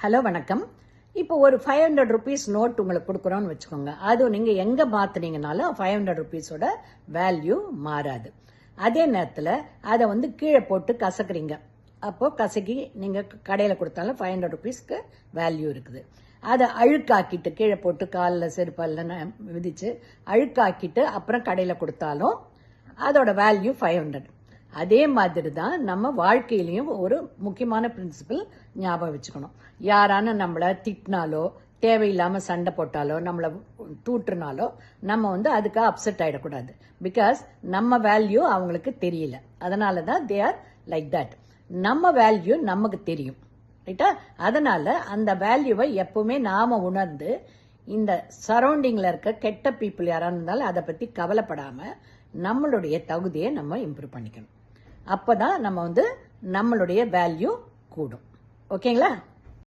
Hello வணக்கம். இப்போ ஒரு 500 rupees நோட் உங்களுக்கு கொடுக்குறோன்னு வச்சுக்கோங்க. அது நீங்கள் எங்கே மாற்றினீங்கனாலும் 500 rupeeஸோட வேல்யூ மாறாது. அதே நேரத்தில் அதை கீழே போட்டு கசக்குறீங்க. அப்போது கசக்கி நீங்கள் கடையில் கொடுத்தாலும் 500 rupeesக்கு வேல்யூ இருக்குது. அதை அழுக்காக்கிட்டு கீழே போட்டு காலில் செருப்பெல்லாம் விதித்து அழுக்காக்கிட்டு அப்புறம் கடையில் கொடுத்தாலும் அதோட வேல்யூ 500. அதே மாதிரி தான் நம்ம வாழ்க்கையிலையும் ஒரு முக்கியமான பிரின்சிபல் ஞாபகம் வச்சுக்கணும். யாரான நம்மளை திட்டினாலோ தேவையில்லாமல் சண்டை போட்டாலோ நம்மளை தூற்றுனாலோ நம்ம அதுக்காக அப்செட் ஆகிடக்கூடாது. பிகாஸ் நம்ம வேல்யூ அவங்களுக்கு தெரியல. அதனால தான் தே ஆர் லைக் தட். நம்ம வேல்யூ நமக்கு தெரியும், ரைட்டா? அதனால அந்த வேல்யூவை எப்பவுமே நாம உணர்ந்து இந்த சரௌண்டிங்கில் இருக்க கெட்ட பீப்புள் யாராக இருந்தாலும் அதை பற்றி கவலைப்படாமல் நம்மளுடைய தகுதியை நம்ம இம்ப்ரூவ் பண்ணிக்கணும். அப்போ தான் நம்ம நம்மளுடைய வேல்யூ கூடும். ஓகேங்களா?